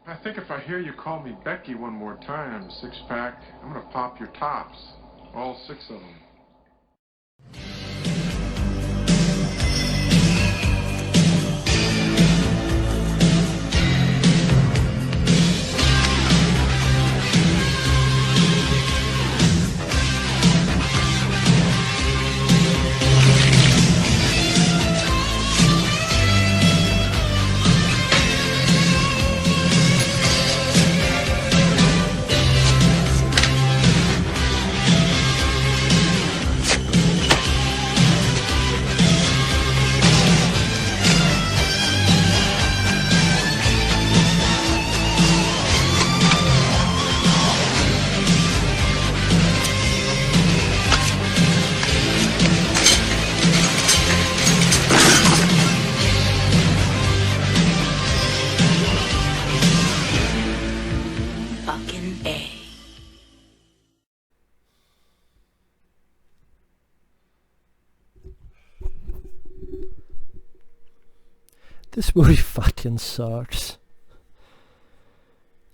I think if I hear you call me Becky one more time, six-pack, I'm gonna pop your tops. All six of them. This movie fucking sucks.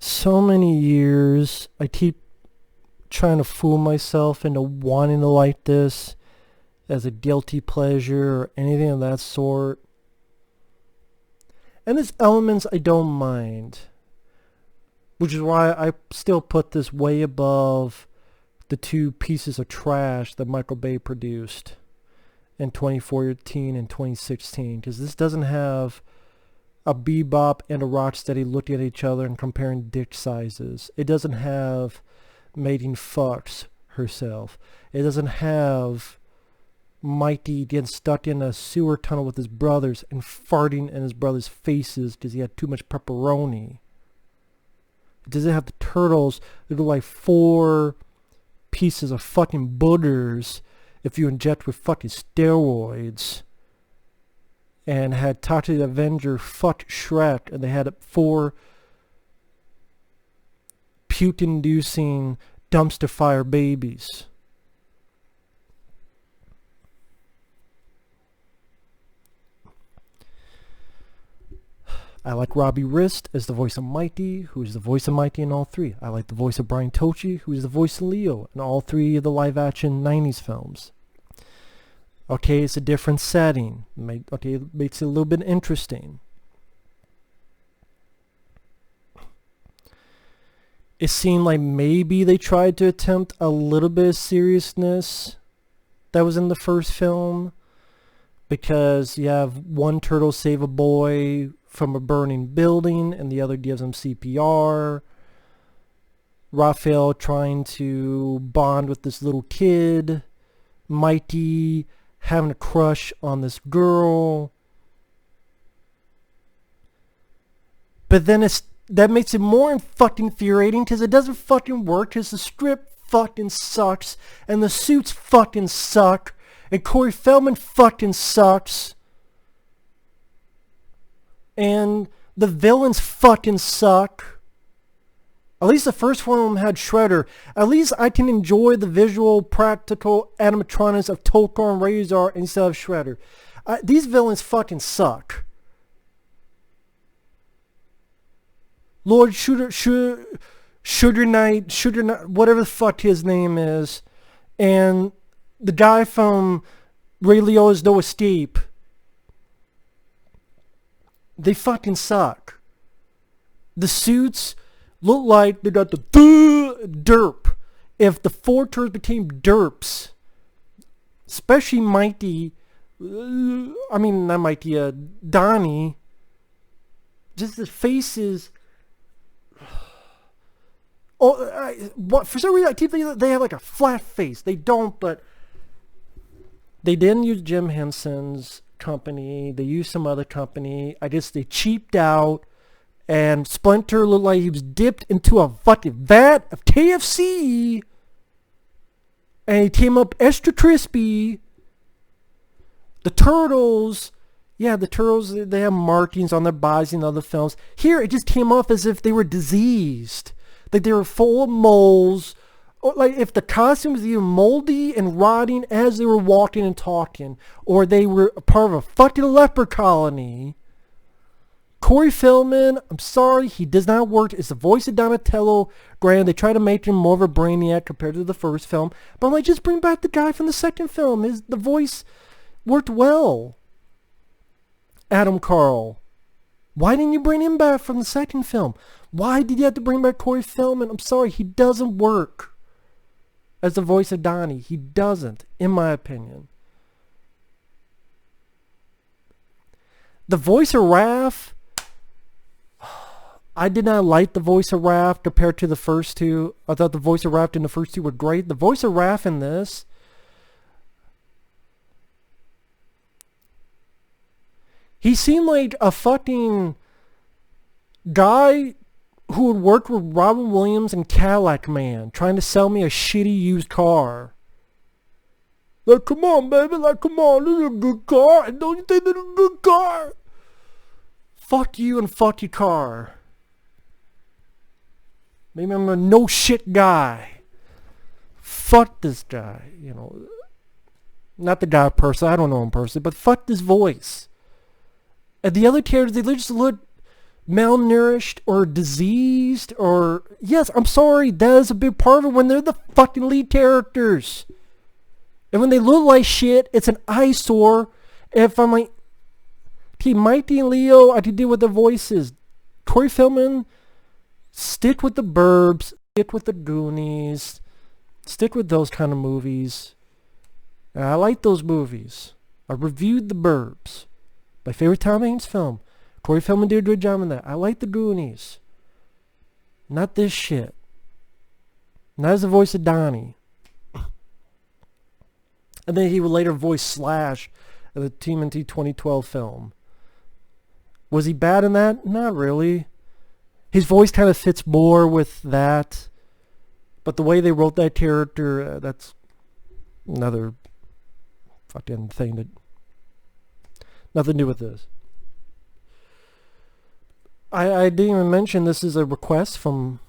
So many years, I keep trying to fool myself into wanting to like this as a guilty pleasure or anything of that sort. And there's elements I don't mind, which is why I still put this way above the two pieces of trash that Michael Bay produced in 2014 and 2016, because this doesn't have a Bebop and a Rocksteady looking at each other and comparing dick sizes. It doesn't have Mating fucks herself. It doesn't have Mighty getting stuck in a sewer tunnel with his brothers and farting in his brothers' faces because he had too much pepperoni. It doesn't have the turtles that look like 4 pieces of fucking boogers if you inject with fucking steroids, and had Tochi the Avenger fuck Shrek, and they had 4 puke-inducing dumpster fire babies. I like Robbie Rist as the voice of Mighty, who is the voice of Mighty in all 3. I like the voice of Brian Tochi, who is the voice of Leo in all 3 of the live-action 90s films. Okay, it's a different setting. Okay, it makes it a little bit interesting. It seemed like maybe they tried to attempt a little bit of seriousness that was in the first film, because you have one turtle save a boy from a burning building and the other gives him CPR. Raphael trying to bond with this little kid. Mighty having a crush on this girl. But then that makes it more fucking infuriating because it doesn't fucking work, because the script fucking sucks and the suits fucking suck and Corey Feldman fucking sucks and the villains fucking suck. At least the first one of them had Shredder. At least I can enjoy the visual, practical animatronics of Tokar and Razor instead of Shredder. These villains fucking suck. Lord Sugar Knight, whatever the fuck his name is, and the guy from Ray Liotta's No Escape. They fucking suck. The suits look like they got the derp. If the 4 turtles became derps, especially Mighty, not Mighty, Donnie, just the faces. For some reason I keep thinking that they have like a flat face. They don't, but they didn't use Jim Henson's company. They used some other company. I guess they cheaped out. And Splinter looked like he was dipped into a fucking vat of KFC. And he came up extra crispy. The turtles, they have markings on their bodies in other films. Here, it just came off as if they were diseased. Like they were full of moles. Or like if the costume was either moldy and rotting as they were walking and talking. Or they were part of a fucking leper colony. Corey Feldman, I'm sorry, he does not work. It's the voice of Donatello. Granted, they try to make him more of a brainiac compared to the first film. But I'm like, just bring back the guy from the second film. The voice worked well. Adam Carl. Why didn't you bring him back from the second film? Why did you have to bring back Corey Feldman? I'm sorry, he doesn't work as the voice of Donnie. He doesn't, in my opinion. The voice of Raph, I did not like the voice of Raph compared to the first two. I thought the voice of Raph in the first two were great. The voice of Raph in this, he seemed like a fucking guy who would work with Robin Williams and Cadillac Man, trying to sell me a shitty used car. Like, come on, baby, like, come on, this is a good car. Don't you think this is a good car? Fuck you and fuck your car. Maybe I'm a no shit guy. Fuck this guy, you know. Not the guy personally, I don't know him personally, but fuck this voice. And the other characters, they just look malnourished or diseased or... Yes, I'm sorry, that is a big part of it when they're the fucking lead characters. And when they look like shit, it's an eyesore. If I'm like... Okay, Mikey and Leo, I can deal with the voices. Corey Feldman, stick with the Burbs, stick with the Goonies, stick with those kind of movies. And I like those movies. I reviewed the Burbs. My favorite Tom Hanks film. Corey Feldman did a good job in that. I like the Goonies. Not this shit. Not as the voice of Donnie. And then he would later voice Slash in the TMNT 2012 film. Was he bad in that? Not really. His voice kind of fits more with that. But the way they wrote that character, that's another fucking thing that... Nothing to do with this. I didn't even mention this is a request from...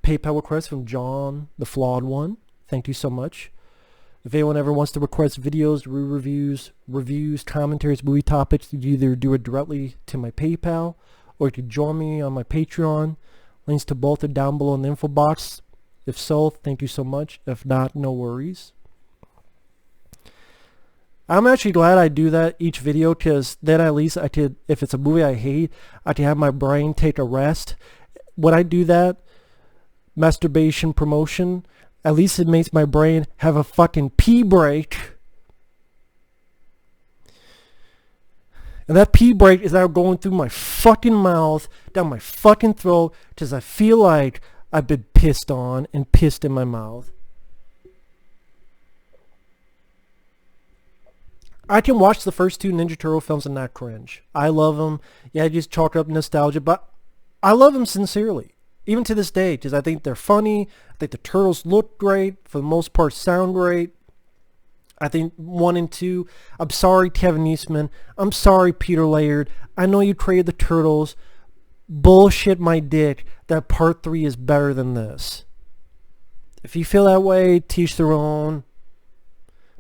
PayPal request from John, the Flawed One. Thank you so much. If anyone ever wants to request videos, reviews, commentaries, movie topics, you either do it directly to my PayPal or you can join me on my Patreon. Links to both are down below in the info box. If so, thank you so much. If not, no worries. I'm actually glad I do that each video because then at least I could, if it's a movie I hate, I can have my brain take a rest. When I do that, masturbation promotion, at least it makes my brain have a fucking pee break. And that pee break is now going through my fucking mouth, down my fucking throat, because I feel like I've been pissed on and pissed in my mouth. I can watch the first two Ninja Turtle films and not cringe. I love them. Yeah, I just chalk up nostalgia, but I love them sincerely. Even to this day, because I think they're funny. I think the Turtles look great. For the most part, sound great. I think 1 and 2. I'm sorry, Kevin Eastman. I'm sorry, Peter Laird. I know you created the Turtles. Bullshit my dick that part 3 is better than this. If you feel that way, teach their own.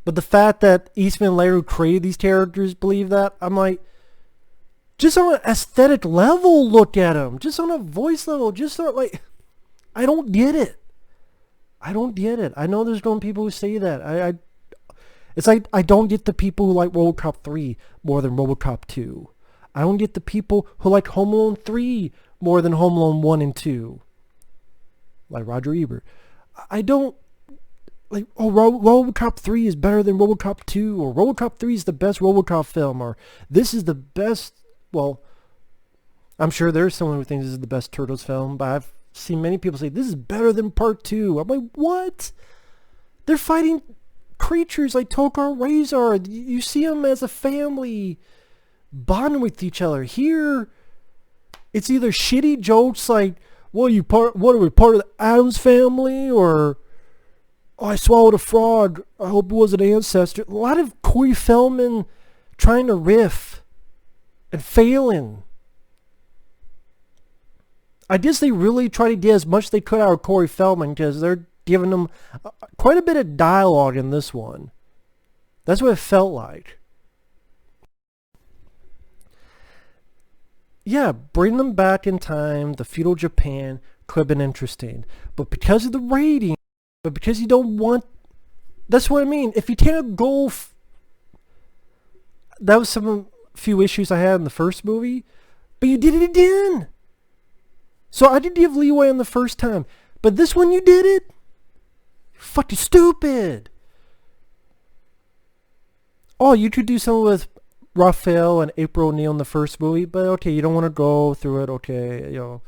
But the fact that Eastman and Laird, who created these characters, believe that, I'm like... Just on an aesthetic level, look at them. Just on a voice level, just sort of like... I don't get it. I don't get it. I know there's going to be people who say that. It's like I don't get the people who like RoboCop 3 more than RoboCop 2. I don't get the people who like Home Alone 3 more than Home Alone 1 and 2. Like Roger Ebert. I don't... Like, oh, RoboCop 3 is better than RoboCop 2, or RoboCop 3 is the best RoboCop film, or this is the best... Well, I'm sure there's someone who thinks this is the best Turtles film, but I've seen many people say, this is better than part 2. I'm like, what? They're fighting creatures like Tokar Razor. You see them as a family bonding with each other. Here, it's either shitty jokes like, what are we, part of the Addams family? Or, oh, I swallowed a frog. I hope it was an ancestor. A lot of Corey Feldman trying to riff and failing. I guess they really try to get as much as they could out of Corey Feldman because they're giving him quite a bit of dialogue in this one. That's what it felt like. yeah, bring them back in time, the feudal Japan could have been interesting. But because of the rating, but because you don't want, that's what I mean. If you can't go, that was some few issues I had in the first movie, but you did it again. So I did give leeway on the first time, but this one you did it? You're fucking stupid. Oh, you could do something with Raphael and April O'Neil in the first movie, but okay, you don't want to go through it, okay, you know,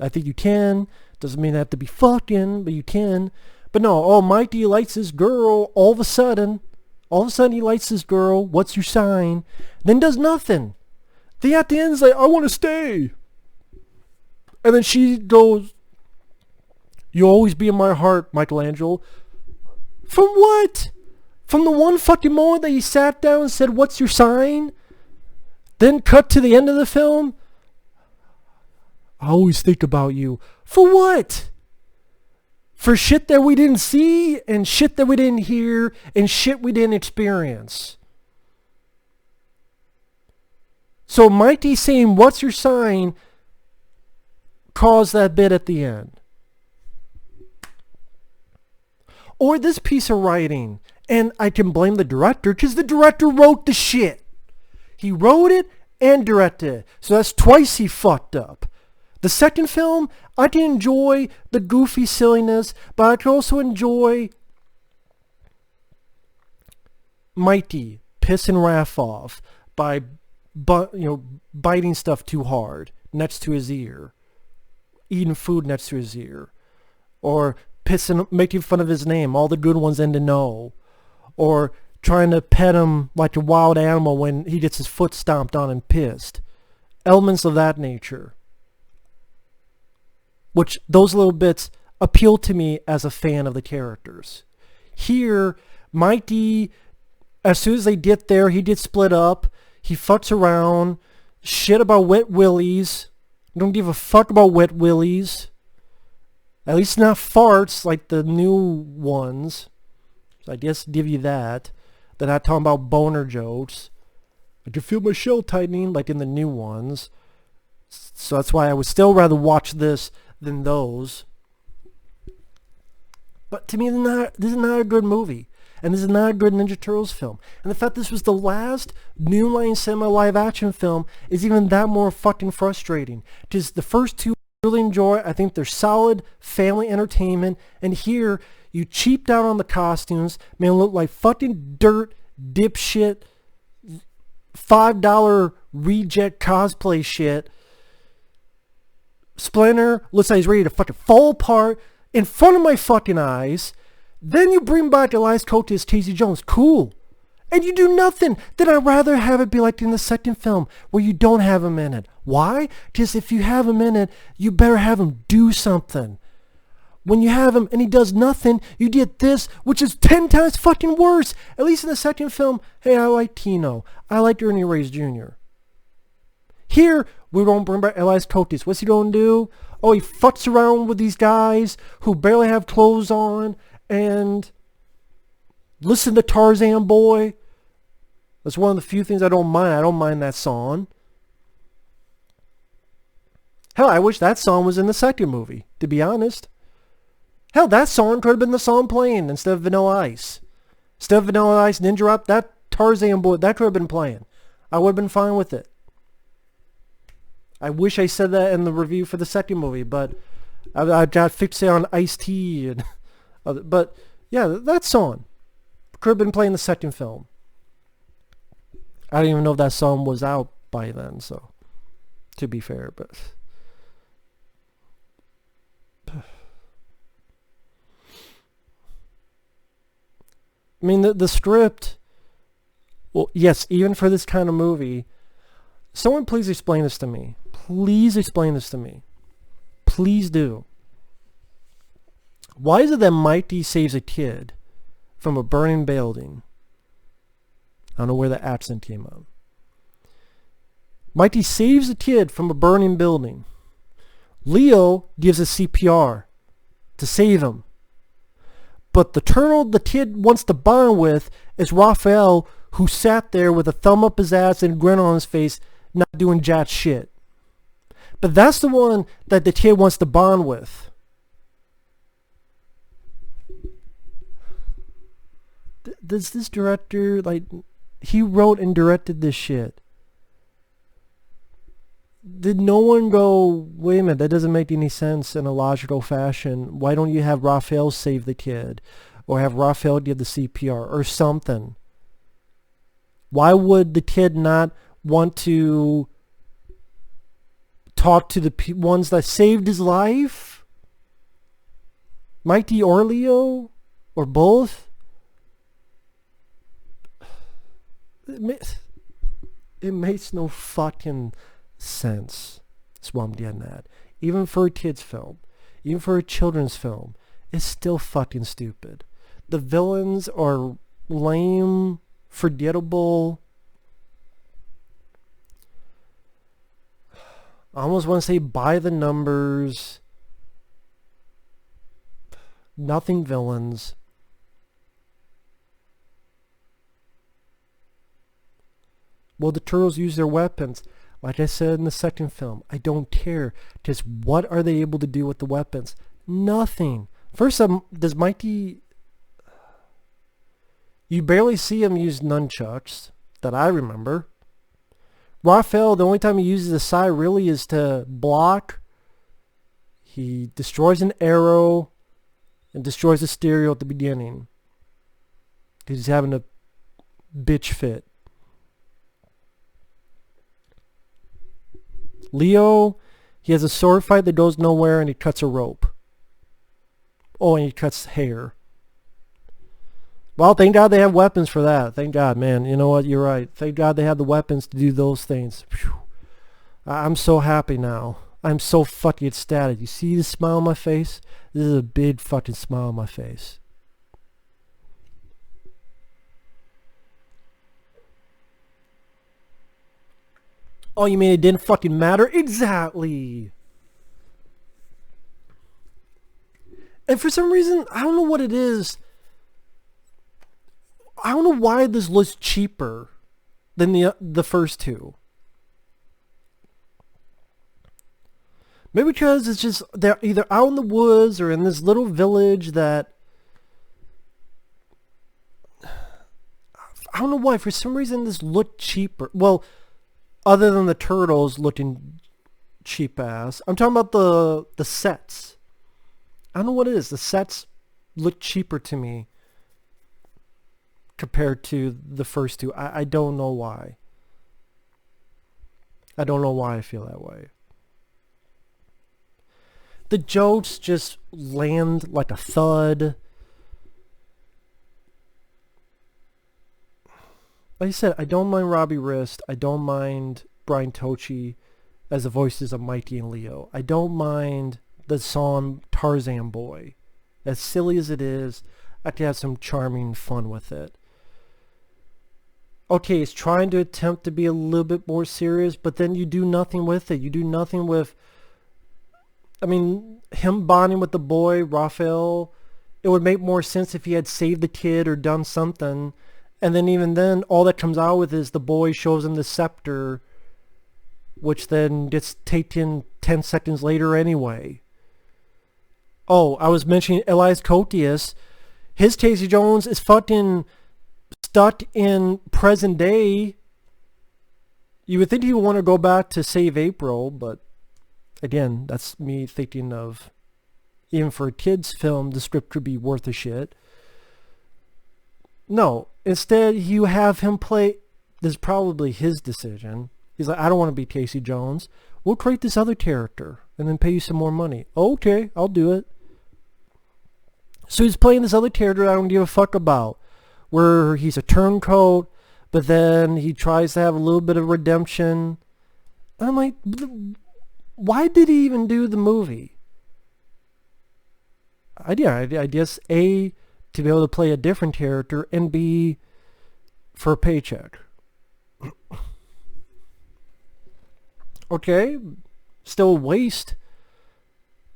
I think you can. Doesn't mean I have to be fucking, but you can. But no, oh, Mikey likes this girl all of a sudden he likes this girl, what's your sign? Then does nothing. Then at the end is like, I want to stay. And then she goes, you'll always be in my heart, Michelangelo. From what? From the one fucking moment that he sat down and said, what's your sign? Then cut to the end of the film. I always think about you. For what? For shit that we didn't see and shit that we didn't hear and shit we didn't experience. So Mighty saying, what's your sign, caused that bit at the end. Or this piece of writing. And I can blame the director because the director wrote the shit. He wrote it and directed it. So that's twice he fucked up. The second film, I can enjoy the goofy silliness, but I can also enjoy Mighty pissing Raph off by biting stuff too hard next to his ear, eating food next to his ear, or making fun of his name, all the good ones end in no. Or trying to pet him like a wild animal when he gets his foot stomped on and pissed. Elements of that nature. Which, those little bits appeal to me as a fan of the characters. Here, Mikey, as soon as they get there, he gets split up. He fucks around. Shit about wet willies. Don't give a fuck about wet willies. At least not farts like the new ones. I guess give you that. They're not talking about boner jokes. I can feel my shell tightening like in the new ones. So that's why I would still rather watch this than those. But to me, this is not a good movie. And this is not a good Ninja Turtles film. And the fact this was the last New Line Cinema live action film is even that more fucking frustrating. Because the first two I really enjoy. I think they're solid family entertainment. And here, you cheaped out on the costumes, made them look like fucking dirt, dipshit, $5 reject cosplay shit. Splinter looks like he's ready to fucking fall apart in front of my fucking eyes. Then you bring back Elias Cote as Casey Jones. Cool. And you do nothing. Then I'd rather have it be like in the second film where you don't have him in it. Why? Because if you have him in it, you better have him do something. When you have him and he does nothing, you get this, which is 10 times fucking worse. At least in the second film, hey, I like Tino. I like Ernie Reyes Jr. Here, we don't bring back Elias Cotes. What's he going to do? Oh, he fucks around with these guys who barely have clothes on and listen to Tarzan Boy. That's one of the few things I don't mind. I don't mind that song. Hell, I wish that song was in the second movie, to be honest. Hell, that song could have been the song playing instead of Vanilla Ice. Instead of Vanilla Ice, Ninja Rap, that Tarzan Boy, that could have been playing. I would have been fine with it. I wish I said that in the review for the second movie, but I got fixated on Ice-T and other, but yeah, that song could have been playing the second film. I don't even know if that song was out by then, so to be fair, but I mean, the script, well, yes, even for this kind of movie, someone please explain this to me. Please explain this to me. Please do. Why is it that Mighty saves a kid from a burning building? I don't know where the accent came on. Mighty saves a kid from a burning building. Leo gives a CPR to save him. But the turtle the kid wants to bond with is Raphael, who sat there with a thumb up his ass and a grin on his face, not doing jack shit. But that's the one that the kid wants to bond with. Does this director, like, he wrote and directed this shit. Did no one go, wait a minute, that doesn't make any sense in a logical fashion. Why don't you have Raphael save the kid? Or have Raphael give the CPR or something? Why would the kid not want to talk to the ones that saved his life? Mikey or Leo? Or both? It makes no fucking sense. That's what I'm getting at. Even for a kid's film, even for a children's film, it's still fucking stupid. The villains are lame, forgettable. I almost want to say by the numbers. Nothing villains. Will the Turtles use their weapons? Like I said in the second film, I don't care. Just what are they able to do with the weapons? Nothing. First, does Mikey... You barely see him use nunchucks, that I remember. Raphael, the only time he uses the sai really is to block. He destroys an arrow and destroys a stereo at the beginning. He's having a bitch fit. Leo, he has a sword fight that goes nowhere and he cuts a rope. Oh, and he cuts hair. Well, thank God they have weapons for that. Thank God, man. You know what? You're right. Thank God they have the weapons to do those things. Whew. I'm so happy now. I'm so fucking ecstatic. You see the smile on my face? This is a big fucking smile on my face. Oh, you mean it didn't fucking matter? Exactly. And for some reason, I don't know what it is. I don't know why this looks cheaper than the first two. Maybe because it's just they're either out in the woods or in this little village that I don't know why. For some reason, this looked cheaper. Well, other than the turtles looking cheap ass, I'm talking about the sets. I don't know what it is. The sets look cheaper to me compared to the first two. I don't know why. I don't know why I feel that way. The jokes just land like a thud. Like I said, I don't mind Robbie Rist. I don't mind Brian Tochi as the voices of Mikey and Leo. I don't mind the song Tarzan Boy. As silly as it is, I can have some charming fun with it. Okay, it's trying to attempt to be a little bit more serious, but then you do nothing with it. You do nothing with... I mean, him bonding with the boy, Raphael, it would make more sense if he had saved the kid or done something. And then even then, all that comes out with is the boy shows him the scepter, which then gets taken 10 seconds later anyway. Oh, I was mentioning Elias Koteas. His Casey Jones is fucking stuck in present day. You would think he would want to go back to save April, but again, that's me thinking of, even for a kid's film, the script could be worth a shit. No, instead you have him play, this is probably his decision. He's like, I don't want to be Casey Jones. We'll create this other character and then pay you some more money. Okay, I'll do it. So he's playing this other character I don't give a fuck about, where he's a turncoat, but then he tries to have a little bit of redemption. And I'm like, why did he even do the movie? I guess A, to be able to play a different character, and B, for a paycheck. Okay, still a waste.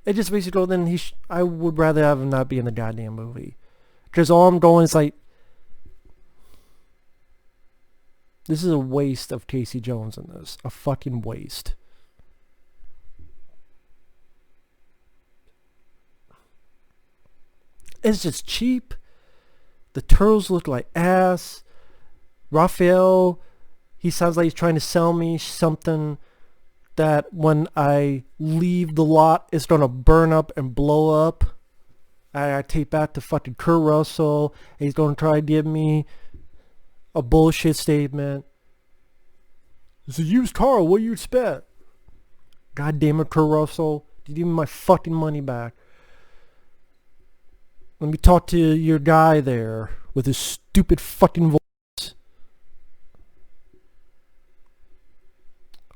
It just makes you go, then I would rather have him not be in the goddamn movie. Because all I'm going is like, this is a waste of Casey Jones in this. A fucking waste. It's just cheap. The Turtles look like ass. Raphael, he sounds like he's trying to sell me something that when I leave the lot, it's going to burn up and blow up. I take back to fucking Kurt Russell. He's going to try to give me a bullshit statement. It's a used car. What do you expect? God damn it, Kurt Russell. Give me my fucking money back. Let me talk to your guy there with his stupid fucking voice.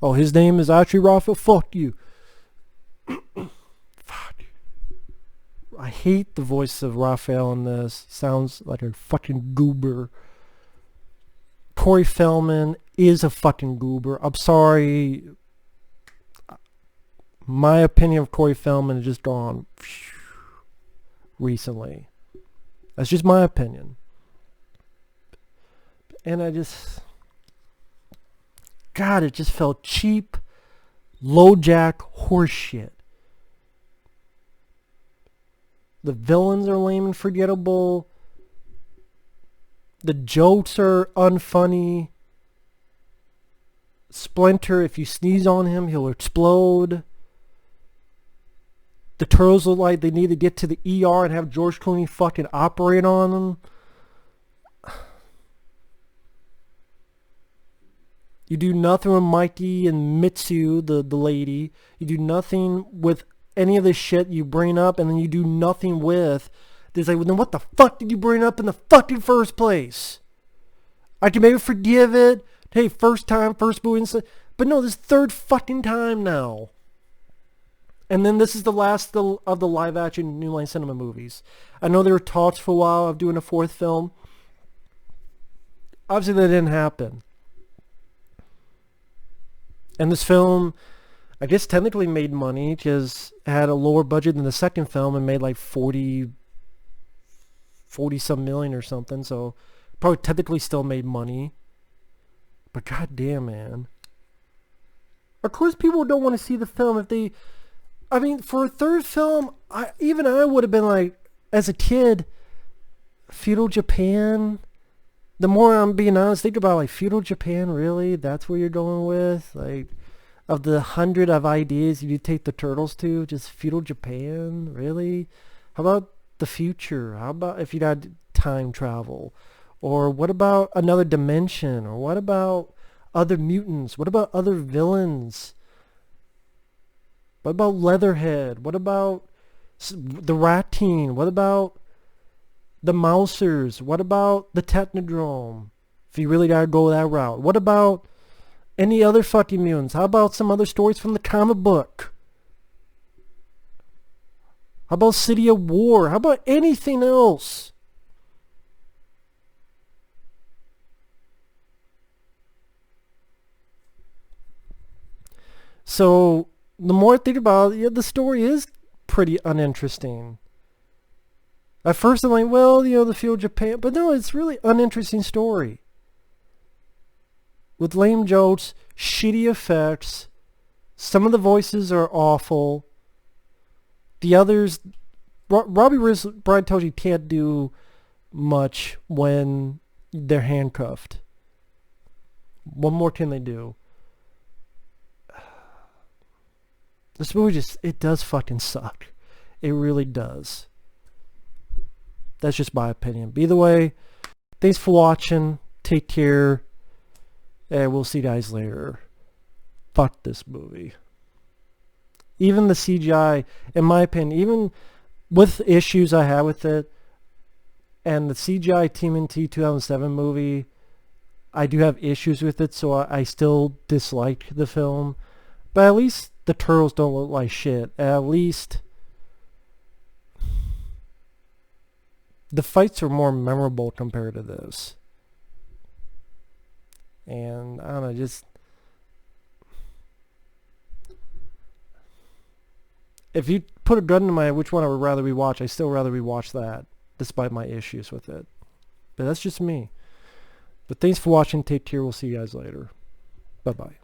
Oh, his name is actually Raphael? Fuck you. Fuck. I hate the voice of Raphael in this. He sounds like a fucking goober. Corey Feldman is a fucking goober. I'm sorry. My opinion of Corey Feldman has just gone recently. That's just my opinion. And I just... God, it just felt cheap, low-jack horseshit. The villains are lame and forgettable. The jokes are unfunny. Splinter, if you sneeze on him, he'll explode. The Turtles look like they need to get to the ER and have George Clooney fucking operate on them. You do nothing with Mikey and Mitsu, the lady. You do nothing with any of this shit you bring up, and then you do nothing with... It's like, well, then what the fuck did you bring up in the fucking first place? I can maybe forgive it. Hey, first time, first movie. But no, this third fucking time now. And then this is the last of the live-action New Line Cinema movies. I know there were talks for a while of doing a fourth film. Obviously, that didn't happen. And this film, I guess, technically made money because it had a lower budget than the second film and made like 40 some million or something. So probably technically still made money. But goddamn, man. Of course, people don't want to see the film if they... I mean, for a third film, I would have been like, as a kid, feudal Japan. The more I'm being honest, think about like feudal Japan, really? That's where you're going with? Like, of the 100 of ideas you take the Turtles to, just feudal Japan, really? How about the future? How about if you had time travel? Or what about another dimension? Or what about other mutants? What about other villains? What about Leatherhead? What about the Rat Team? What about the Mousers? What about the Technodrome? If you really gotta go that route. What about any other fucking mutants? How about some other stories from the comic book? How about City of War? How about anything else? So... the more I think about it, yeah, the story is pretty uninteresting. At first I'm like, well, the feudal Japan, but no, it's really uninteresting story. With lame jokes, shitty effects, some of the voices are awful. The others, Robbie Rist, Brian Tochi can't do much when they're handcuffed. What more can they do? This movie it does fucking suck. It really does. That's just my opinion. But either way, thanks for watching. Take care. And we'll see you guys later. Fuck this movie. Even the CGI, in my opinion, even with issues I have with it, and the CGI TMNT 2007 movie, I do have issues with it, so I still dislike the film. But at least the Turtles don't look like shit. At least the fights are more memorable compared to this. And I don't know, just... if you put a gun to my which one I would rather rewatch, I still rather rewatch that, despite my issues with it. But that's just me. But thanks for watching. Take care. We'll see you guys later. Bye-bye.